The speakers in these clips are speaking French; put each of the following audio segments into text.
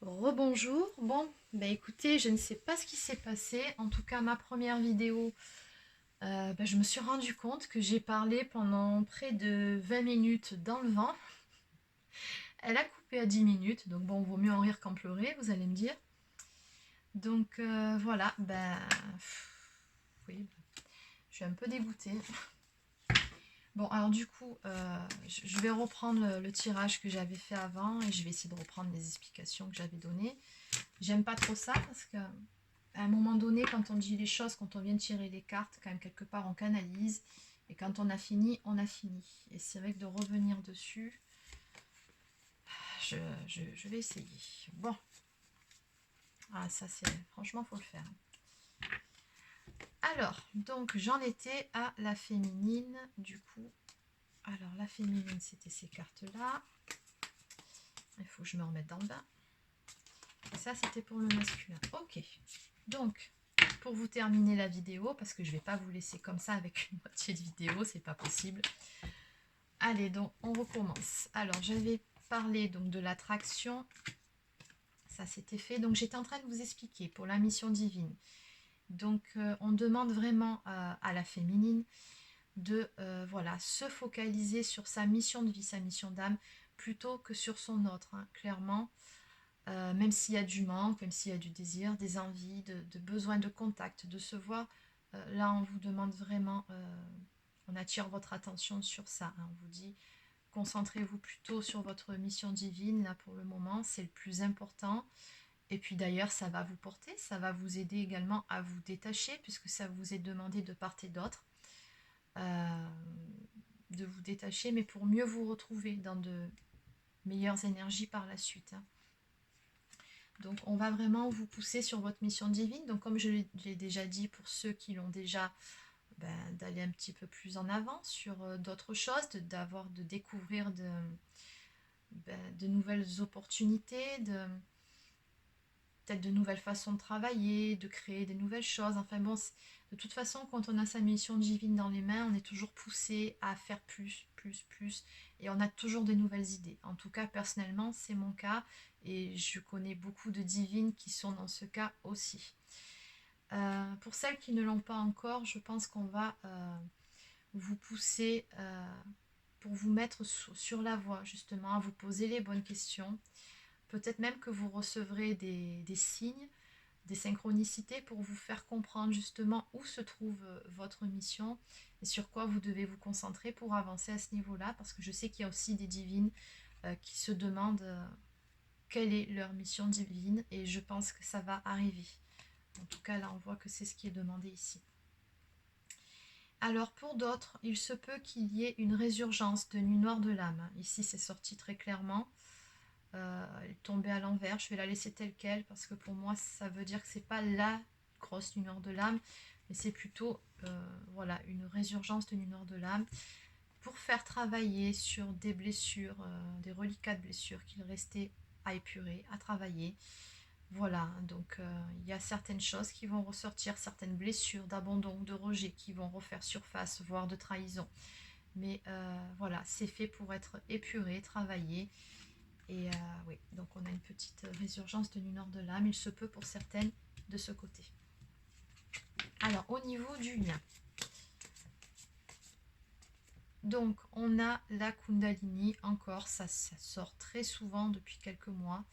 Rebonjour. Bon, bah écoutez, je ne sais pas ce qui s'est passé. En tout cas, ma première vidéo, je me suis rendu compte que j'ai parlé pendant près de 20 minutes dans le vent. Elle a coupé à 10 minutes, donc bon, vaut mieux en rire qu'en pleurer, vous allez me dire. Donc voilà, oui, je suis un peu dégoûtée. Bon, alors du coup, je vais reprendre le tirage que j'avais fait avant et je vais essayer de reprendre les explications que j'avais données. J'aime pas trop ça parce que à un moment donné, quand on dit les choses, quand on vient de tirer les cartes, quand même quelque part on canalise. Et quand on a fini, on a fini. Et c'est vrai que de revenir dessus, je vais essayer. Bon, ah ça c'est franchement faut le faire. Alors, donc j'en étais à la féminine, du coup. Alors la féminine, c'était ces cartes-là. Il faut que je me remette dans le bain. Et ça, c'était pour le masculin. Ok. Donc, pour vous terminer la vidéo, parce que je ne vais pas vous laisser comme ça avec une moitié de vidéo, c'est pas possible. Allez, donc on recommence. Alors, j'avais parlé donc de l'attraction. Ça, c'était fait. Donc, j'étais en train de vous expliquer pour la mission divine. Donc, on demande vraiment à la féminine de voilà, se focaliser sur sa mission de vie, sa mission d'âme, plutôt que sur son autre, hein, clairement. Même s'il y a du manque, même s'il y a du désir, des envies, de besoin de contact, de se voir, là on vous demande vraiment, on attire votre attention sur ça. Hein. On vous dit, concentrez-vous plutôt sur votre mission divine, là pour le moment, c'est le plus important. Et puis d'ailleurs, ça va vous porter, ça va vous aider également à vous détacher, puisque ça vous est demandé de part et d'autre, euh, de vous détacher, mais pour mieux vous retrouver dans de meilleures énergies par la suite. Hein. Donc on va vraiment vous pousser sur votre mission divine. Donc comme je l'ai déjà dit pour ceux qui l'ont déjà, d'aller un petit peu plus en avant sur d'autres choses, de découvrir de nouvelles opportunités, peut-être de nouvelles façons de travailler, de créer des nouvelles choses. Enfin bon, de toute façon, quand on a sa mission divine dans les mains, on est toujours poussé à faire plus, plus, plus. Et on a toujours des nouvelles idées. En tout cas, personnellement, c'est mon cas. Et je connais beaucoup de divines qui sont dans ce cas aussi. Pour celles qui ne l'ont pas encore, je pense qu'on va vous pousser pour vous mettre sur la voie, justement, à vous poser les bonnes questions. Peut-être même que vous recevrez des signes, des synchronicités pour vous faire comprendre justement où se trouve votre mission et sur quoi vous devez vous concentrer pour avancer à ce niveau-là. Parce que je sais qu'il y a aussi des divines qui se demandent quelle est leur mission divine et je pense que ça va arriver. En tout cas, là, on voit que c'est ce qui est demandé ici. Alors, pour d'autres, il se peut qu'il y ait une résurgence de nuit noire de l'âme. Ici, c'est sorti très clairement. Elle est tombée à l'envers. Je vais la laisser telle quelle parce que pour moi, ça veut dire que c'est pas la grosse nuit noire de l'âme, mais c'est plutôt voilà, une résurgence de nuit noire de l'âme pour faire travailler sur des blessures, des reliquats de blessures qu'il restait à épurer, à travailler. Voilà, donc il y a certaines choses qui vont ressortir, certaines blessures d'abandon, de rejet qui vont refaire surface, voire de trahison. Mais voilà, c'est fait pour être épuré, travaillé. Et oui, donc on a une petite résurgence de nuit nord de l'âme. Il se peut pour certaines de ce côté. Alors, au niveau du lien. Donc, on a la Kundalini, encore, ça sort très souvent depuis quelques mois.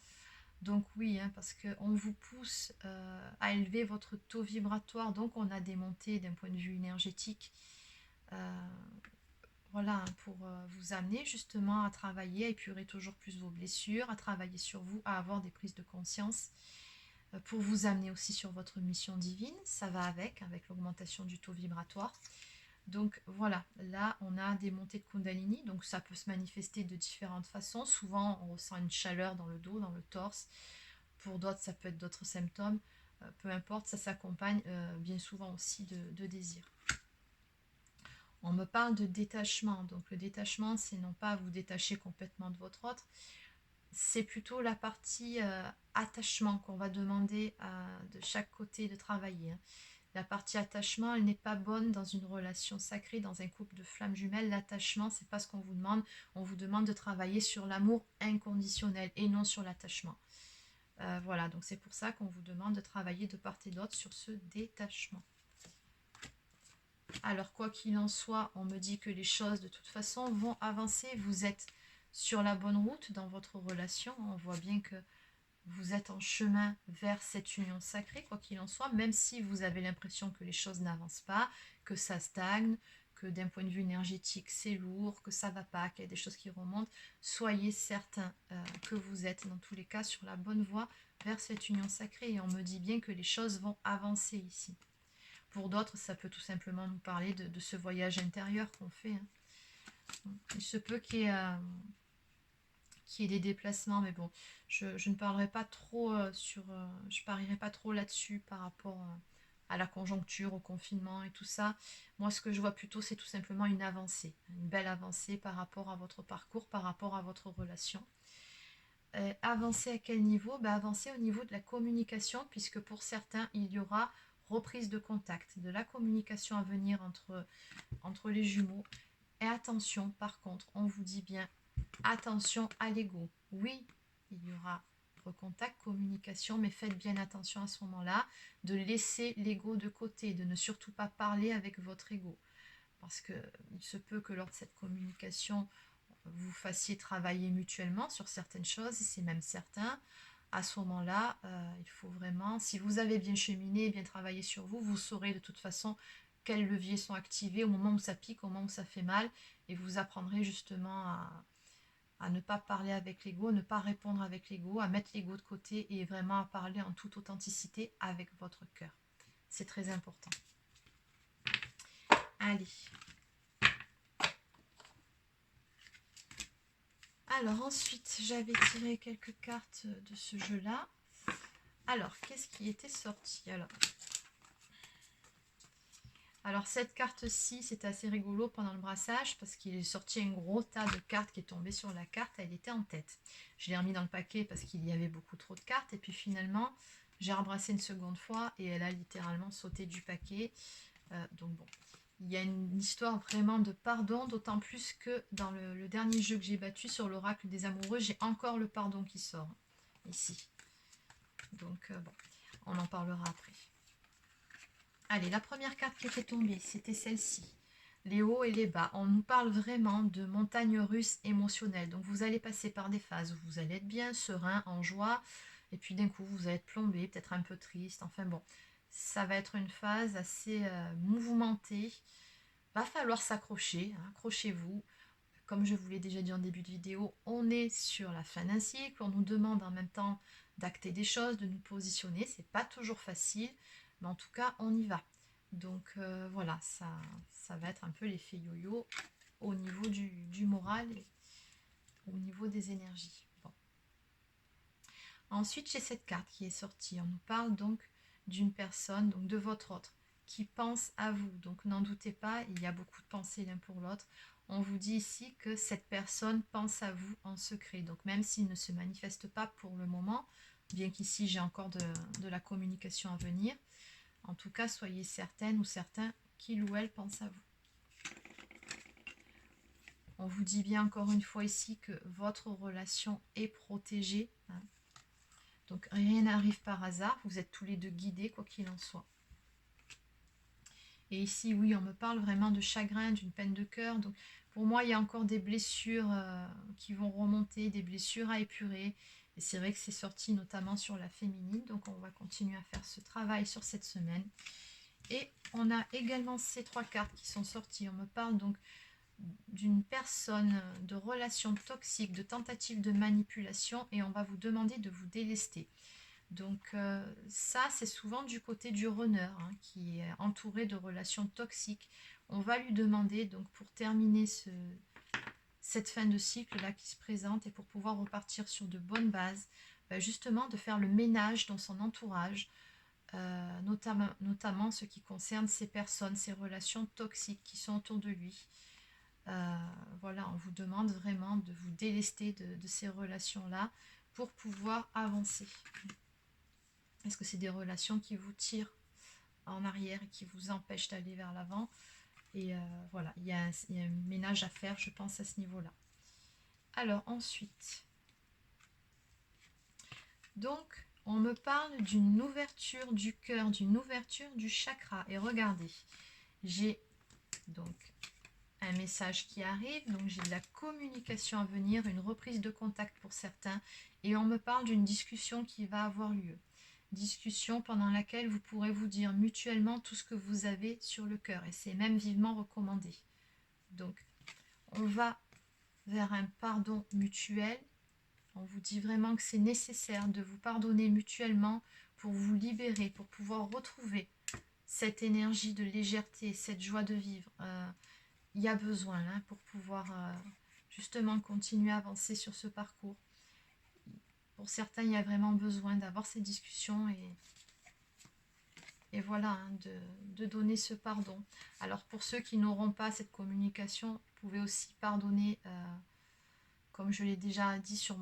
Donc oui, hein, parce qu'on vous pousse à élever votre taux vibratoire, donc on a des montées d'un point de vue énergétique, euh, voilà, hein, pour vous amener justement à travailler, à épurer toujours plus vos blessures, à travailler sur vous, à avoir des prises de conscience, pour vous amener aussi sur votre mission divine, ça va avec l'augmentation du taux vibratoire. Donc voilà, là on a des montées de Kundalini, donc ça peut se manifester de différentes façons. Souvent on ressent une chaleur dans le dos, dans le torse. Pour d'autres, ça peut être d'autres symptômes. Peu importe, ça s'accompagne bien souvent aussi de désir. On me parle de détachement. Donc le détachement, c'est non pas vous détacher complètement de votre autre, c'est plutôt la partie attachement qu'on va demander de chaque côté de travailler. Hein. La partie attachement, elle n'est pas bonne dans une relation sacrée, dans un couple de flammes jumelles. L'attachement, c'est pas ce qu'on vous demande. On vous demande de travailler sur l'amour inconditionnel et non sur l'attachement. Voilà, donc c'est pour ça qu'on vous demande de travailler de part et d'autre sur ce détachement. Alors, quoi qu'il en soit, on me dit que les choses, de toute façon, vont avancer. Vous êtes sur la bonne route dans votre relation. On voit bien que vous êtes en chemin vers cette union sacrée, quoi qu'il en soit, même si vous avez l'impression que les choses n'avancent pas, que ça stagne, que d'un point de vue énergétique, c'est lourd, que ça ne va pas, qu'il y a des choses qui remontent. Soyez certains que vous êtes, dans tous les cas, sur la bonne voie vers cette union sacrée. Et on me dit bien que les choses vont avancer ici. Pour d'autres, ça peut tout simplement nous parler de ce voyage intérieur qu'on fait. Hein. Il se peut qu'il y ait des déplacements, mais bon, je ne parlerai pas trop je parierai pas trop là-dessus par rapport à la conjoncture, au confinement et tout ça. Moi, ce que je vois plutôt, c'est tout simplement une avancée, une belle avancée par rapport à votre parcours, par rapport à votre relation. Avancer à quel niveau? Avancer au niveau de la communication, puisque pour certains, il y aura reprise de contact, de la communication à venir entre les jumeaux. Et attention, par contre, on vous dit bien, attention à l'ego. Oui, il y aura contact, communication, mais faites bien attention à ce moment-là, de laisser l'ego de côté, de ne surtout pas parler avec votre ego. Parce qu'il se peut que lors de cette communication, vous fassiez travailler mutuellement sur certaines choses, et c'est même certain. À ce moment-là, il faut vraiment, si vous avez bien cheminé, bien travaillé sur vous, vous saurez de toute façon quels leviers sont activés au moment où ça pique, au moment où ça fait mal, et vous apprendrez justement à ne pas parler avec l'ego, ne pas répondre avec l'ego, à mettre l'ego de côté et vraiment à parler en toute authenticité avec votre cœur. C'est très important. Allez. Alors ensuite, j'avais tiré quelques cartes de ce jeu-là. Alors, qu'est-ce qui était sorti? Alors cette carte-ci, c'est assez rigolo pendant le brassage parce qu'il est sorti un gros tas de cartes qui est tombé sur la carte, elle était en tête. Je l'ai remis dans le paquet parce qu'il y avait beaucoup trop de cartes et puis finalement, j'ai rebrassé une seconde fois et elle a littéralement sauté du paquet. Donc bon, il y a une histoire vraiment de pardon, d'autant plus que dans le dernier jeu que j'ai battu sur l'oracle des amoureux, j'ai encore le pardon qui sort ici. Donc bon, on en parlera après. Allez, la première carte qui était tombée, c'était celle-ci. Les hauts et les bas. On nous parle vraiment de montagnes russes émotionnelles. Donc vous allez passer par des phases où vous allez être bien, serein, en joie. Et puis d'un coup, vous allez être plombé, peut-être un peu triste. Enfin bon, ça va être une phase assez mouvementée. Va falloir s'accrocher, hein, accrochez-vous. Comme je vous l'ai déjà dit en début de vidéo, on est sur la fin d'un cycle. On nous demande en même temps d'acter des choses, de nous positionner. C'est pas toujours facile, mais en tout cas, on y va. Donc voilà, ça va être un peu l'effet yo-yo au niveau du moral et au niveau des énergies. Bon. Ensuite, j'ai cette carte qui est sortie. On nous parle donc d'une personne, donc de votre autre, qui pense à vous. Donc n'en doutez pas, il y a beaucoup de pensées l'un pour l'autre. On vous dit ici que cette personne pense à vous en secret. Donc même s'il ne se manifeste pas pour le moment, bien qu'ici j'ai encore de la communication à venir, en tout cas soyez certaine ou certains qu'il ou elle pense à vous. On vous dit bien encore une fois ici que votre relation est protégée. Hein. Donc rien n'arrive par hasard, vous êtes tous les deux guidés quoi qu'il en soit. Et ici, oui, on me parle vraiment de chagrin, d'une peine de cœur. Donc, pour moi, il y a encore des blessures qui vont remonter, des blessures à épurer. Et c'est vrai que c'est sorti notamment sur la féminine. Donc, on va continuer à faire ce travail sur cette semaine. Et on a également ces trois cartes qui sont sorties. On me parle donc d'une personne, de relations toxiques, de tentatives de manipulation. Et on va vous demander de vous délester. Donc ça, c'est souvent du côté du runner hein, qui est entouré de relations toxiques. On va lui demander, donc pour terminer cette fin de cycle là qui se présente et pour pouvoir repartir sur de bonnes bases, justement de faire le ménage dans son entourage, notamment ce qui concerne ces personnes, ces relations toxiques qui sont autour de lui. Voilà, on vous demande vraiment de vous délester de ces relations-là pour pouvoir avancer. Est-ce que c'est des relations qui vous tirent en arrière et qui vous empêchent d'aller vers l'avant? Et voilà, il y a un ménage à faire, je pense, à ce niveau-là. Alors ensuite, donc, On me parle d'une ouverture du cœur, d'une ouverture du chakra. Et regardez, j'ai donc un message qui arrive, donc j'ai de la communication à venir, une reprise de contact pour certains, et on me parle d'une discussion qui va avoir lieu. Discussion pendant laquelle vous pourrez vous dire mutuellement tout ce que vous avez sur le cœur, et c'est même vivement recommandé. Donc, on va vers un pardon mutuel. On vous dit vraiment que c'est nécessaire de vous pardonner mutuellement pour vous libérer, pour pouvoir retrouver cette énergie de légèreté, cette joie de vivre. Il y a besoin pour pouvoir justement continuer à avancer sur ce parcours. Pour certains, il y a vraiment besoin d'avoir ces discussions et voilà, de donner ce pardon. Alors pour ceux qui n'auront pas cette communication, vous pouvez aussi pardonner, comme je l'ai déjà dit sur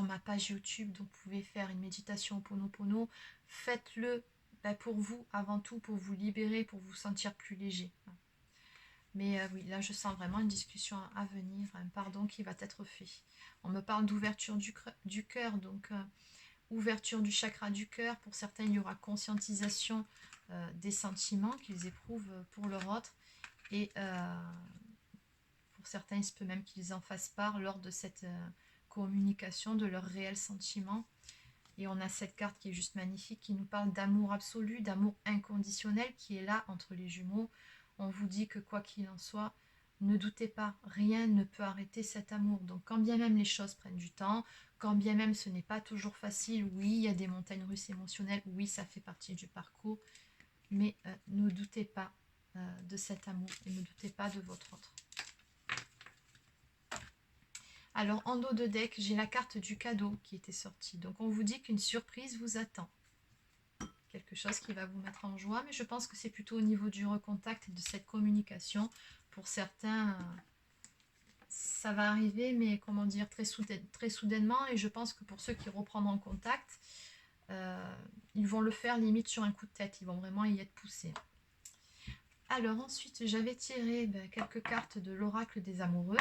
ma page YouTube, donc vous pouvez faire une méditation Ho'oponopono. Faites-le pour vous, avant tout, pour vous libérer, pour vous sentir plus léger. Mais oui, là je sens vraiment une discussion à venir, un pardon qui va être fait. On me parle d'ouverture du cœur, donc ouverture du chakra du cœur. Pour certains, il y aura conscientisation des sentiments qu'ils éprouvent pour leur autre. Et pour certains, il se peut même qu'ils en fassent part lors de cette communication de leurs réels sentiments. Et on a cette carte qui est juste magnifique, qui nous parle d'amour absolu, d'amour inconditionnel, qui est là entre les jumeaux. On vous dit que quoi qu'il en soit, ne doutez pas, rien ne peut arrêter cet amour. Donc quand bien même les choses prennent du temps, quand bien même ce n'est pas toujours facile, oui, il y a des montagnes russes émotionnelles, oui, ça fait partie du parcours, mais ne doutez pas de cet amour et ne doutez pas de votre autre. Alors en dos de deck, j'ai la carte du cadeau qui était sortie. Donc on vous dit qu'une surprise vous attend. Quelque chose qui va vous mettre en joie, mais je pense que c'est plutôt au niveau du recontact et de cette communication. Pour certains, ça va arriver, mais comment dire, très soudainement. Et je pense que pour ceux qui reprendront contact, ils vont le faire limite sur un coup de tête. Ils vont vraiment y être poussés. Alors ensuite, j'avais tiré quelques cartes de l'oracle des amoureux.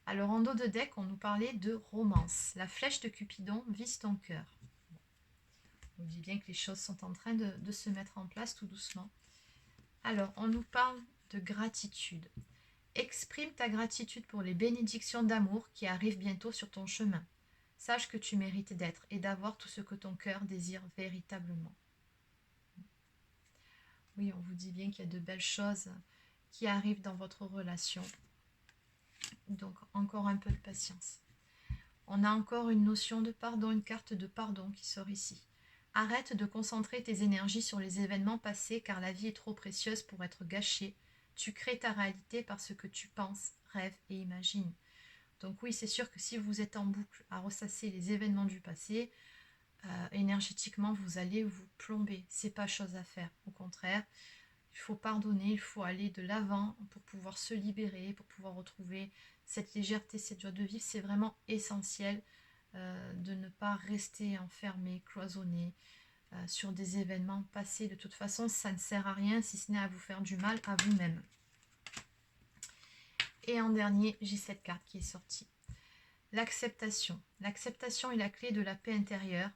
Alors en dos de deck, on nous parlait de romance. La flèche de Cupidon vise ton cœur. On dit bien que les choses sont en train de se mettre en place tout doucement. Alors, on nous parle de gratitude. Exprime ta gratitude pour les bénédictions d'amour qui arrivent bientôt sur ton chemin. Sache que tu mérites d'être et d'avoir tout ce que ton cœur désire véritablement. Oui, on vous dit bien qu'il y a de belles choses qui arrivent dans votre relation. Donc, encore un peu de patience. On a encore une notion de pardon, une carte de pardon qui sort ici. Arrête de concentrer tes énergies sur les événements passés car la vie est trop précieuse pour être gâchée. Tu crées ta réalité par ce que tu penses, rêves et imagines. Donc oui, c'est sûr que si vous êtes en boucle à ressasser les événements du passé, énergétiquement, vous allez vous plomber. C'est pas chose à faire. Au contraire, il faut pardonner, il faut aller de l'avant pour pouvoir se libérer, pour pouvoir retrouver cette légèreté, cette joie de vivre. C'est vraiment essentiel de ne pas rester enfermé, cloisonné sur des événements passés. De toute façon, ça ne sert à rien si ce n'est à vous faire du mal à vous-même. Et en dernier, j'ai cette carte qui est sortie. L'acceptation. L'acceptation est la clé de la paix intérieure.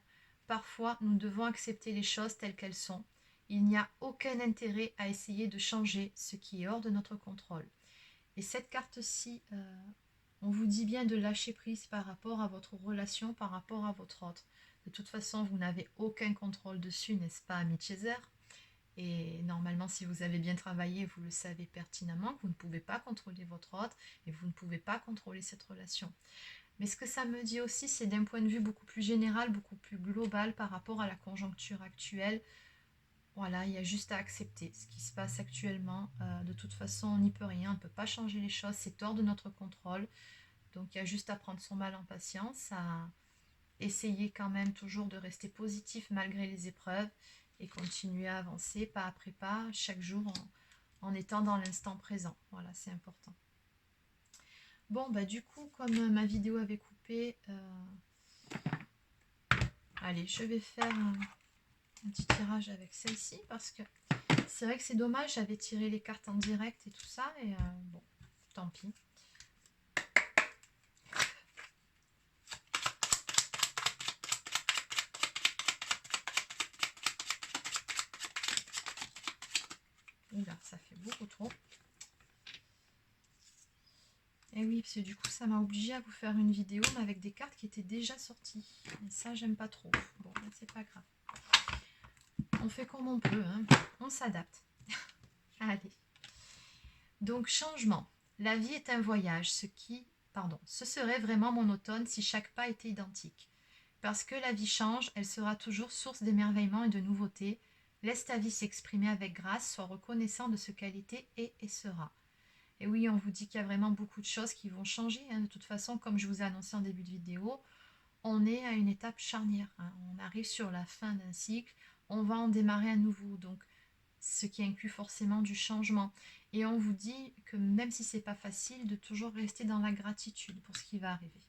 Parfois, nous devons accepter les choses telles qu'elles sont. Il n'y a aucun intérêt à essayer de changer ce qui est hors de notre contrôle. Et cette carte-ci, on vous dit bien de lâcher prise par rapport à votre relation, par rapport à votre autre. De toute façon, vous n'avez aucun contrôle dessus, n'est-ce pas, ami Chaser? Et normalement, si vous avez bien travaillé, vous le savez pertinemment que vous ne pouvez pas contrôler votre autre et vous ne pouvez pas contrôler cette relation. Mais ce que ça me dit aussi, c'est d'un point de vue beaucoup plus général, beaucoup plus global par rapport à la conjoncture actuelle. Voilà, il y a juste à accepter ce qui se passe actuellement. De toute façon, on n'y peut rien, on ne peut pas changer les choses, c'est hors de notre contrôle. Donc il y a juste à prendre son mal en patience, à essayer quand même toujours de rester positif malgré les épreuves et continuer à avancer pas après pas, chaque jour en étant dans l'instant présent. Voilà, c'est important. Bon, bah du coup, comme ma vidéo avait coupé, allez, je vais faire un petit tirage avec celle-ci parce que c'est vrai que c'est dommage, j'avais tiré les cartes en direct et tout ça, et bon, tant pis. ça fait beaucoup trop. Et oui, parce que du coup, ça m'a obligé à vous faire une vidéo, mais avec des cartes qui étaient déjà sorties. Et ça, j'aime pas trop. Bon, c'est pas grave. On fait comme on peut, hein. On s'adapte. Allez. Donc, changement. La vie est un voyage, ce serait vraiment monotone si chaque pas était identique. Parce que la vie change, elle sera toujours source d'émerveillement et de nouveautés. Laisse ta vie s'exprimer avec grâce, sois reconnaissant de ce qu'elle était et sera. Et oui, on vous dit qu'il y a vraiment beaucoup de choses qui vont changer. Hein. De toute façon, comme je vous ai annoncé en début de vidéo, on est à une étape charnière. Hein. On arrive sur la fin d'un cycle, on va en démarrer à nouveau. Donc, ce qui inclut forcément du changement. Et on vous dit que même si c'est pas facile, de toujours rester dans la gratitude pour ce qui va arriver.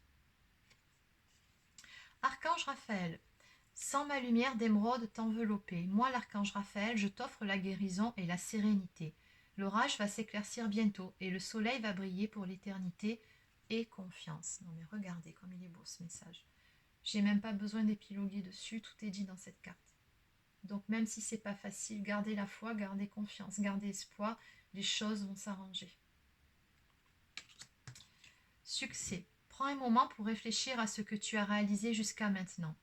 Archange Raphaël, sans ma lumière d'émeraude t'envelopper, moi l'archange Raphaël, je t'offre la guérison et la sérénité. L'orage va s'éclaircir bientôt et le soleil va briller pour l'éternité. Et confiance. Non mais regardez comme il est beau ce message. J'ai même pas besoin d'épiloguer dessus, tout est dit dans cette carte. Donc même si c'est pas facile, gardez la foi, gardez confiance, gardez espoir, les choses vont s'arranger. Succès. Prends un moment pour réfléchir à ce que tu as réalisé jusqu'à maintenant.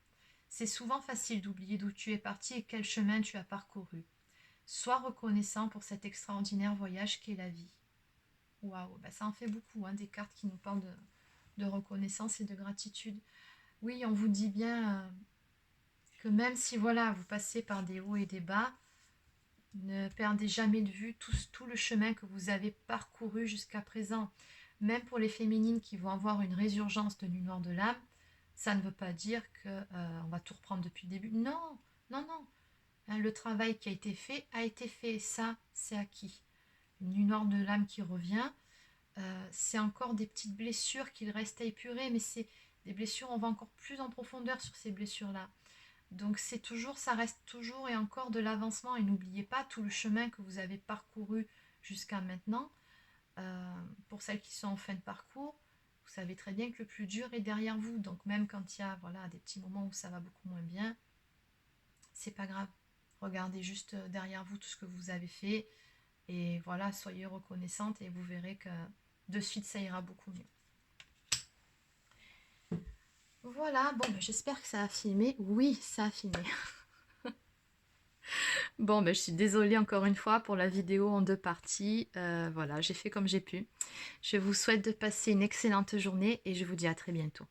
C'est souvent facile d'oublier d'où tu es parti et quel chemin tu as parcouru. Sois reconnaissant pour cet extraordinaire voyage qu'est la vie. Waouh, ça en fait beaucoup, hein, des cartes qui nous parlent de reconnaissance et de gratitude. Oui, on vous dit bien que même si voilà, vous passez par des hauts et des bas, ne perdez jamais de vue tout le chemin que vous avez parcouru jusqu'à présent. Même pour les féminines qui vont avoir une résurgence de nuit noire de l'âme, ça ne veut pas dire qu'on va tout reprendre depuis le début. Non, non, non. Hein, le travail qui a été fait. Ça, c'est acquis. Une nuit noire de l'âme qui revient, c'est encore des petites blessures qu'il reste à épurer, mais c'est des blessures, on va encore plus en profondeur sur ces blessures-là. Donc c'est toujours, ça reste toujours et encore de l'avancement. Et n'oubliez pas tout le chemin que vous avez parcouru jusqu'à maintenant. Pour celles qui sont en fin de parcours, vous savez très bien que le plus dur est derrière vous. Donc même quand il y a des petits moments où ça va beaucoup moins bien, c'est pas grave. Regardez juste derrière vous tout ce que vous avez fait. Et voilà, soyez reconnaissante et vous verrez que de suite ça ira beaucoup mieux. Voilà, bon, j'espère que ça a filmé. Oui, ça a filmé. Bon, je suis désolée encore une fois pour la vidéo en 2 parties. Voilà, j'ai fait comme j'ai pu. Je vous souhaite de passer une excellente journée et je vous dis à très bientôt.